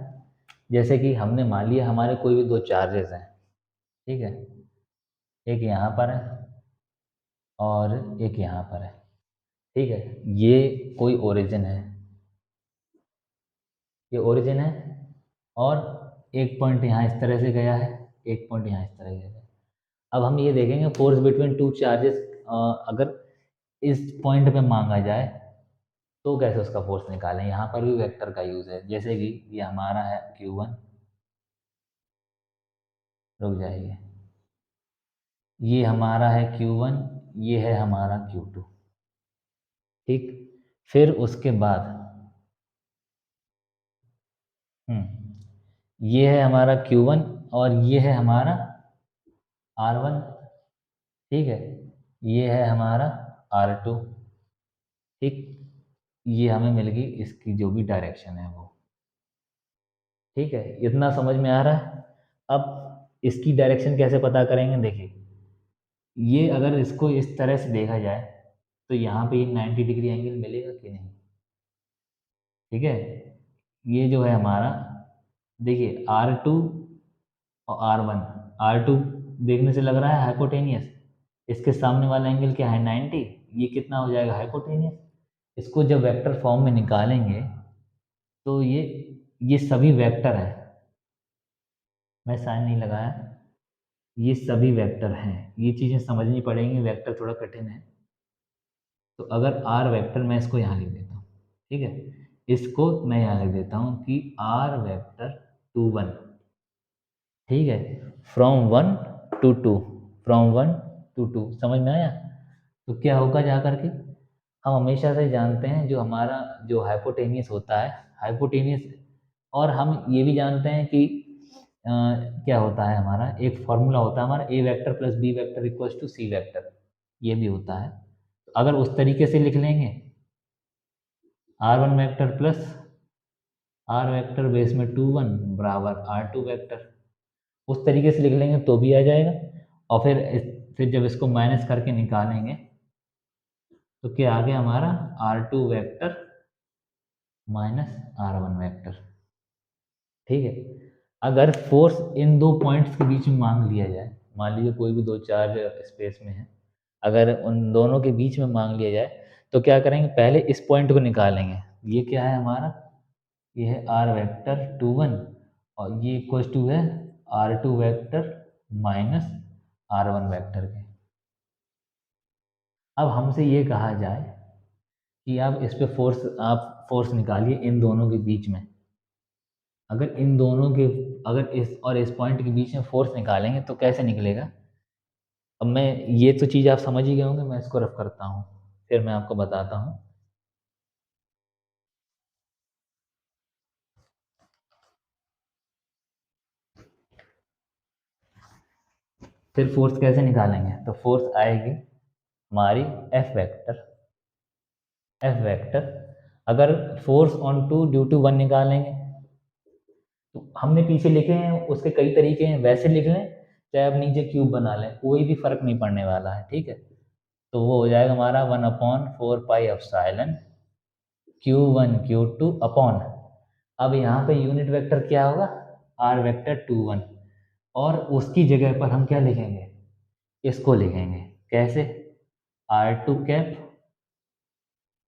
जैसे कि हमने मान लिया हमारे कोई भी दो चार्जेस हैं, ठीक है, एक यहाँ पर है और एक यहाँ पर है, ठीक है, ये कोई ओरिजिन है, ये ओरिजिन है, और एक पॉइंट यहाँ इस तरह से गया है, एक पॉइंट यहाँ इस तरह से गया है। अब हम ये देखेंगे फोर्स बिटवीन टू चार्जेस, अगर इस पॉइंट पे मांगा जाए तो कैसे उसका फोर्स निकालें। यहाँ पर भी वेक्टर का यूज़ है, जैसे कि ये हमारा है Q1, रुक जाइए, ये हमारा है Q1, ये है हमारा Q2, ठीक। फिर उसके बाद ये है हमारा Q1 और ये है हमारा R1, ठीक है, ये है हमारा R2, ठीक। ये हमें मिल गई इसकी जो भी डायरेक्शन है वो, ठीक है, इतना समझ में आ रहा है। अब इसकी डायरेक्शन कैसे पता करेंगे, देखिए, ये अगर इसको इस तरह से देखा जाए तो यहाँ पे एक 90 डिग्री एंगल मिलेगा कि नहीं, ठीक है। ये जो है हमारा, देखिए R2 और R1, R2 देखने से लग रहा है हाइपोटेनियस, इसके सामने वाला एंगल क्या है 90, ये कितना हो जाएगा हाइपोटेनियस। इसको जब वेक्टर फॉर्म में निकालेंगे तो ये सभी वेक्टर हैं, मैं साइन नहीं लगाया, ये सभी वेक्टर हैं, ये चीज़ें समझनी पड़ेंगी, वेक्टर थोड़ा कठिन है। तो अगर आर वेक्टर, मैं इसको यहाँ लिख देता हूँ, ठीक है, इसको मैं यहाँ लिख देता हूँ कि आर वेक्टर टू वन, ठीक है, from one to two, from one to two, समझ में आया। तो क्या होगा जा करके, हम हमेशा से जानते हैं जो हमारा जो हाइपोटेनियस होता है, हाइपोटेनियस, और हम ये भी जानते हैं कि क्या होता है हमारा, एक फॉर्मूला होता है हमारा, A vector plus B vector equals to C vector, ये भी होता है। तो अगर उस तरीके से लिख लेंगे, R one vector plus R vector base में टू वन बराबर आर टू वैक्टर, उस तरीके से लिख लेंगे तो भी आ जाएगा। और फिर जब इसको माइनस करके निकालेंगे तो क्या आ गया हमारा R two vector minus R one vector, ठीक है। अगर फोर्स इन दो पॉइंट्स के बीच में मांग लिया जाए, मान लीजिए कोई भी दो चार्ज स्पेस में है, अगर उन दोनों के बीच में मांग लिया जाए तो क्या करेंगे, पहले इस पॉइंट को निकालेंगे, ये क्या है हमारा, ये है आर वेक्टर टू वन, और ये इक्वल टू है R two vector minus R one vector के। अब हमसे ये कहा जाए कि आप इस पे फोर्स, आप फोर्स निकालिए इन दोनों के बीच में, अगर इन दोनों के, अगर इस और इस पॉइंट के बीच में फोर्स निकालेंगे तो कैसे निकलेगा। अब मैं, ये तो चीज़ आप समझ ही गए होंगे, मैं इसको रफ करता हूँ फिर मैं आपको बताता हूँ। फिर फोर्स कैसे निकालेंगे, तो फोर्स आएगी हमारी एफ वेक्टर, अगर force on two due to one निकालेंगे तो हमने पीछे लिखे हैं, उसके कई तरीके हैं, वैसे लिख लें चाहे आप नीचे क्यूब बना लें, कोई भी फर्क नहीं पड़ने वाला है, ठीक है। तो वो हो जाएगा हमारा 1/4 pi epsilon Q1 Q2 upon, अब यहाँ पे यूनिट वेक्टर क्या होगा, आर वेक्टर टू वन, और उसकी जगह पर हम क्या लिखेंगे, इसको लिखेंगे कैसे, आर टू कैप,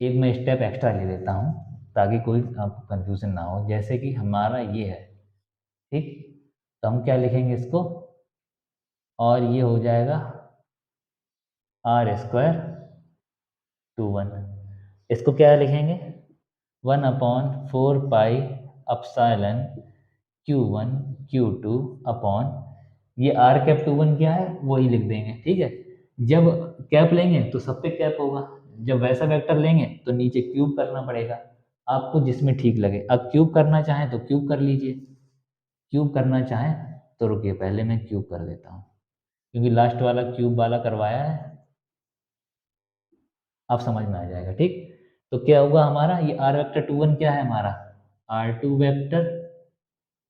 एक मैं स्टेप एक्स्ट्रा ले लेता हूँ ताकि कोई आपको कंफ्यूजन ना हो, जैसे कि हमारा ये है, ठीक, तो हम क्या लिखेंगे इसको, और ये हो जाएगा आर स्क्वायर टू वन, इसको क्या लिखेंगे, 1/4 pi epsilon Q1 Q2 upon, ये आर कैप टू वन क्या है वही लिख देंगे, ठीक है। जब कैप लेंगे तो सब पे कैप होगा, जब वैसा वेक्टर लेंगे तो नीचे क्यूब करना पड़ेगा, आपको जिसमें ठीक लगे। अब क्यूब करना चाहें तो क्यूब कर लीजिए, क्यूब करना चाहें तो रुकिए पहले मैं क्यूब कर देता हूँ, क्योंकि लास्ट वाला क्यूब वाला करवाया है, आप समझ में आ जाएगा, ठीक। तो क्या हुआ हमारा, ये आर वेक्टर टू वन क्या है हमारा, R two vector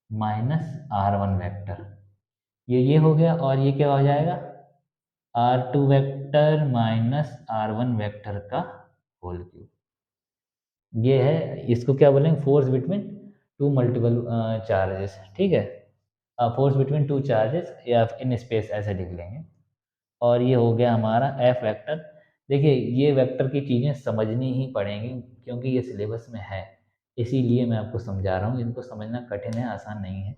minus R one vector, ये हो गया, और ये क्या हो जाएगा, R two vector minus R one vector का होल क्यूब। ये है, इसको क्या बोलेंगे, force between two multiple charges, ठीक है, फोर्स बिटवीन टू चार्जेस या इन स्पेस ऐसे लिख लेंगे। और ये हो गया हमारा एफ वेक्टर। देखिए ये वेक्टर की चीज़ें समझनी ही पड़ेंगी क्योंकि ये सिलेबस में है, इसीलिए मैं आपको समझा रहा हूँ। इनको समझना कठिन है, आसान नहीं है,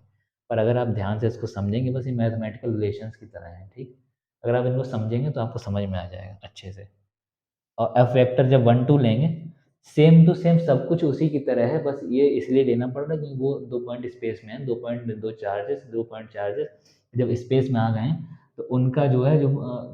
पर अगर आप ध्यान से इसको समझेंगे, बस ये मैथमेटिकल रिलेशंस की तरह है, ठीक। अगर आप इनको समझेंगे तो आपको समझ में आ जाएगा अच्छे से। और एफ वेक्टर जब 1 2 लेंगे, सेम टू सेम सब कुछ उसी की तरह है, बस ये इसलिए लेना पड़ रहा है क्योंकि वो 2 पॉइंट स्पेस में है, 2 पॉइंट चार्जेस जब स्पेस में आ गए हैं तो उनका जो है जो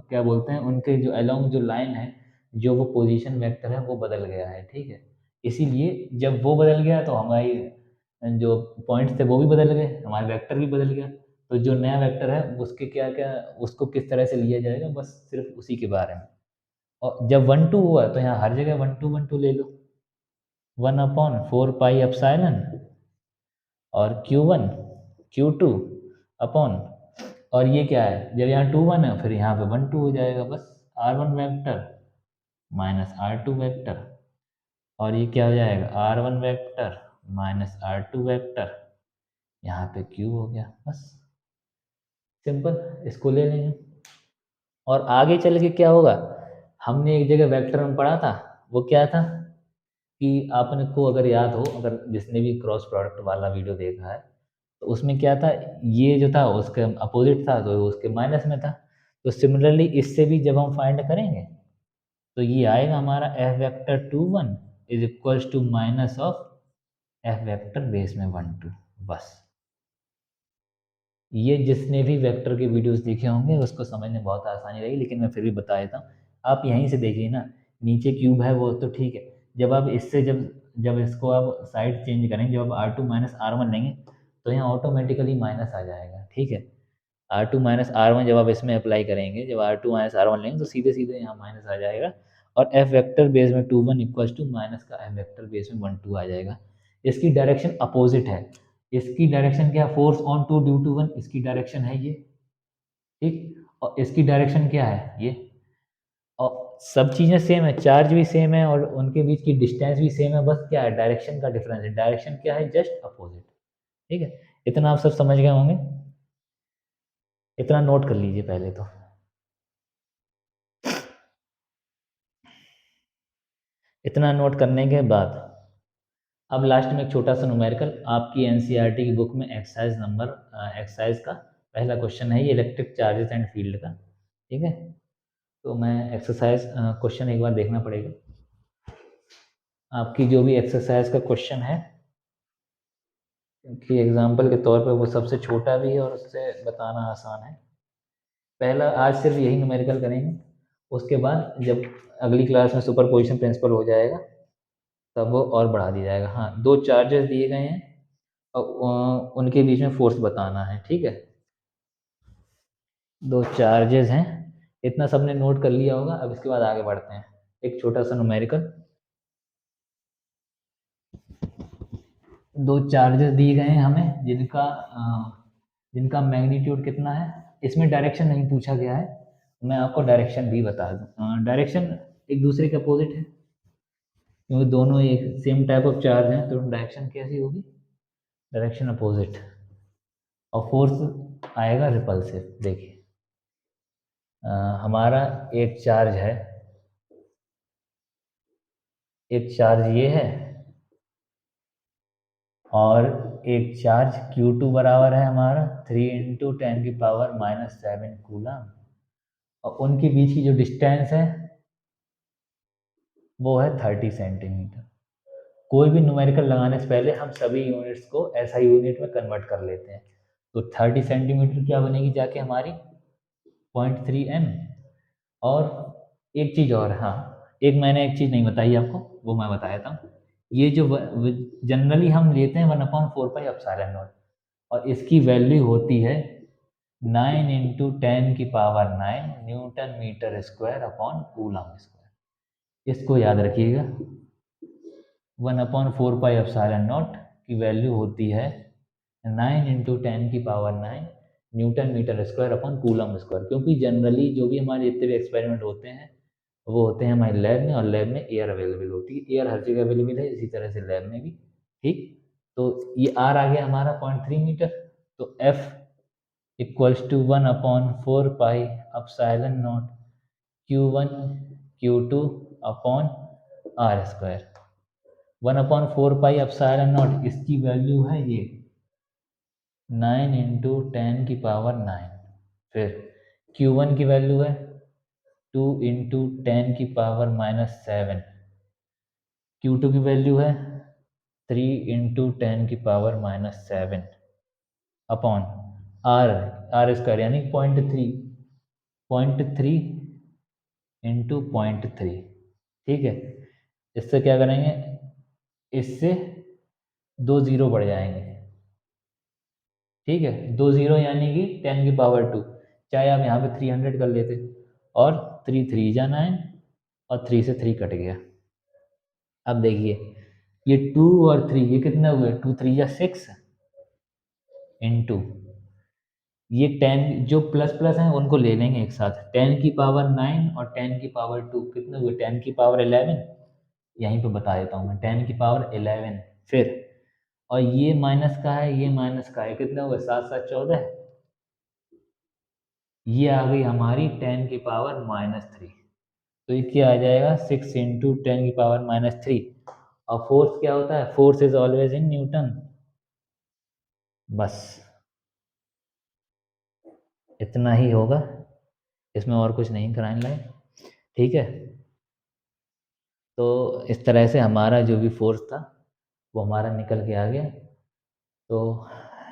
क्या बोलते हैं, उनके जो अलोंग जो लाइन है, जो वो पोजीशन वेक्टर है वो बदल गया है, ठीक है। इसीलिए जब वो बदल गया तो हमारी जो पॉइंट्स थे वो भी बदल गए, हमारा वेक्टर भी बदल गया। तो जो नया वेक्टर है उसके क्या क्या, उसको किस तरह से लिया जाएगा, बस सिर्फ उसी के बारे में। और जब 1 2 हुआ तो यहाँ हर जगह 1 2 ले लो, 1/4 पाई एप्सिलॉन और Q1 Q2 अपॉन, और ये क्या है, जब यहाँ 2 1 है फिर यहाँ पे 1 2 हो जाएगा, बस R1 vector minus R2 vector, और ये क्या हो जाएगा, R1 vector minus R2 vector, यहाँ पे Q हो गया, बस सिंपल, इसको ले लेंगे। और आगे चल के क्या होगा, हमने एक जगह वेक्टर में पढ़ा था, वो क्या था कि आपने को अगर याद हो, अगर जिसने भी क्रॉस प्रोडक्ट वाला वीडियो देखा है तो उसमें क्या था, ये जो था उसके अपोजिट था तो उसके माइनस में था। तो सिमिलरली इससे भी जब हम फाइंड करेंगे तो ये आएगा हमारा F vector 2 1 is equals to minus of F vector base में 1 2, बस। ये जिसने भी वेक्टर के वीडियोस देखे होंगे उसको समझने में बहुत आसानी रही, लेकिन मैं फिर भी बता देता हूँ। आप यहीं से देखिए ना, नीचे क्यूब है वो तो ठीक है, जब आप इससे जब जब इसको आप साइड चेंज करेंगे, जब आप R2 - R1 लेंगे तो यहाँ ऑटोमेटिकली माइनस आ जाएगा, ठीक है। R2 - R1 जब आप इसमें अप्लाई करेंगे, जब R2 - R1 लेंगे तो सीधे सीधे यहाँ माइनस आ जाएगा, और एफ वेक्टर बेस में 2 1 इक्वल्स टू माइनस का एफ वेक्टर बेस में 1 2 आ जाएगा। इसकी डायरेक्शन अपोजिट है, इसकी डायरेक्शन क्या, force on two due to 1, इसकी डायरेक्शन है ये, ठीक। और इसकी डायरेक्शन क्या है, ये। और सब चीज़ें सेम है, चार्ज भी सेम है और उनके बीच की डिस्टेंस भी सेम है, बस क्या है, डायरेक्शन का डिफरेंस है। डायरेक्शन क्या है, जस्ट अपोजिट, ठीक है। इतना आप सब समझ गए होंगे, इतना नोट कर लीजिए पहले तो। इतना नोट करने के बाद अब लास्ट में एक छोटा सा न्यूमेरिकल, आपकी एनसीईआरटी की बुक में एक्सरसाइज का पहला क्वेश्चन है ये, इलेक्ट्रिक चार्जेस एंड फील्ड का, ठीक है। तो मैं एक्सरसाइज क्वेश्चन एक बार देखना पड़ेगा, आपकी जो भी एक्सरसाइज का क्वेश्चन है, क्योंकि एग्जाम्पल के तौर पे वो सबसे छोटा भी है और उससे बताना आसान है। पहला आज सिर्फ यही न्यूमेरिकल करेंगे, उसके बाद जब अगली क्लास में सुपर पोजिशन प्रिंसिपल हो जाएगा तब वो और बढ़ा दिया जाएगा। हाँ, दो चार्जेस दिए गए हैं और उनके बीच में फोर्स बताना है, ठीक है। दो चार्जेस हैं, इतना सबने नोट कर लिया होगा। अब इसके बाद आगे बढ़ते हैं, एक छोटा सा न्यूमेरिकल। दो चार्जेस दिए गए हैं हमें जिनका मैग्नीट्यूड कितना है, इसमें डायरेक्शन नहीं पूछा गया है, मैं आपको डायरेक्शन भी बता दूं। डायरेक्शन एक दूसरे के अपोजिट है क्योंकि दोनों एक सेम टाइप ऑफ चार्ज हैं, तो डायरेक्शन कैसी होगी, डायरेक्शन अपोजिट। और फोर्स आएगा रिपल्सिव। देखिए हमारा एक चार्ज है, एक चार्ज ये है और एक चार्ज Q2 बराबर है हमारा 3 × 10⁻⁻⁷ कूलम, और उनके बीच की जो डिस्टेंस है वो है 30 सेंटीमीटर। कोई भी न्यूमेरिकल लगाने से पहले हम सभी यूनिट्स को SI यूनिट में कन्वर्ट कर लेते हैं। तो 30 सेंटीमीटर क्या बनेगी जाके हमारी 0.3 m। और एक चीज़ और, हाँ, एक मैंने एक चीज़ नहीं बताई आपको, वो मैं बता देता हूँ। ये जो जनरली हम लेते हैं 1/4 पाई एप्सिलॉन नॉट, और इसकी वैल्यू होती है 9 × 10⁹ newton metre square upon coulomb square. इसको याद रखिएगा, 1/4 पाई एप्सिलॉन नॉट की वैल्यू होती है 9 × 10⁹ newton metre square upon coulomb square. क्योंकि जनरली जो भी हमारे जितने भी एक्सपेरिमेंट होते हैं वो होते हैं हमारे लैब में, और लैब में एयर अवेलेबल होती है, एयर हर जगह अवेलेबल है, इसी तरह से लैब में भी, ठीक। तो ये आर आ गया हमारा 0.3 मीटर। तो F equals to 1/4 pi epsilon naught Q1 Q2 upon R square. 1/4 pi epsilon naught, इसकी वैल्यू है ये 9 × 10⁻⁹। फिर Q1 की वैल्यू है 2 × 10⁻⁷। Q2 की वैल्यू है 3 × 10⁻⁷ अपॉन आर, आर स्क्वायर यानी 0.3, 0.3 × 0.3। ठीक है, इससे क्या करेंगे, इससे 2 0 बढ़ जाएंगे। ठीक है, 2 0 यानी कि 10⁻²। चाहे आप यहाँ पे 300 कर लेते, और 3 3 जा 9, और 3 से 3 कट गया। अब देखिए ये 2 और 3 ये कितने हुए, 2 3 जा 6 इंटू ये 10 जो प्लस प्लस हैं उनको ले लेंगे एक साथ, 10⁻9 और 10⁻2 कितने हुए, 10⁻11। यहीं पे बता देता हूँ मैं, 10⁻11। फिर और ये माइनस का है, ये माइनस का है, कितने हुए, 7 7 14। ये आ गई हमारी 10⁻−3। तो ये क्या आ जाएगा, 6 × 10⁻−3। और फोर्स क्या होता है, force is always in newton. बस इतना ही होगा, इसमें और कुछ नहीं कराने लायक। ठीक है, तो इस तरह से हमारा जो भी फोर्स था वो हमारा निकल के आ गया। तो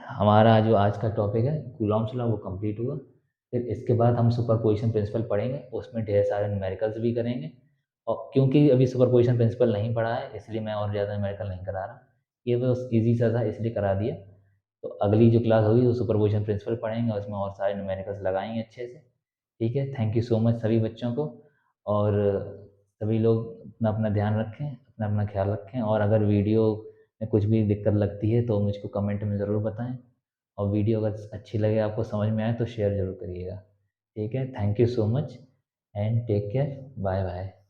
हमारा जो आज का टॉपिक है कूलॉम्स लॉ वो कंप्लीट हुआ। फिर इसके बाद हम सुपरपोजिशन प्रिंसिपल पढ़ेंगे, उसमें ढेर सारे न्यूमेरिकल्स भी करेंगे। और क्योंकि अभी सुपरपोजिशन प्रिंसिपल नहीं पढ़ा है इसलिए मैं और ज़्यादा न्यूमेरिकल नहीं करा रहा, ये बस इजी सा था इसलिए करा दिया। तो अगली जो क्लास होगी वो सुपरपोजिशन प्रिंसिपल पढ़ेंगे, उसमें और सारे न्यूमेरिकल्स लगाएंगे अच्छे से। ठीक है, थैंक यू सो मच सभी बच्चों को। और सभी लोग अपना अपना ध्यान रखें, अपना अपना ख्याल रखें, और अगर वीडियो में कुछ भी दिक्कत लगती है तो मुझको कमेंट में ज़रूर बताएं। और वीडियो अगर अच्छी लगे, आपको समझ में आए तो शेयर ज़रूर करिएगा। ठीक है, thank you so much and take care, bye bye.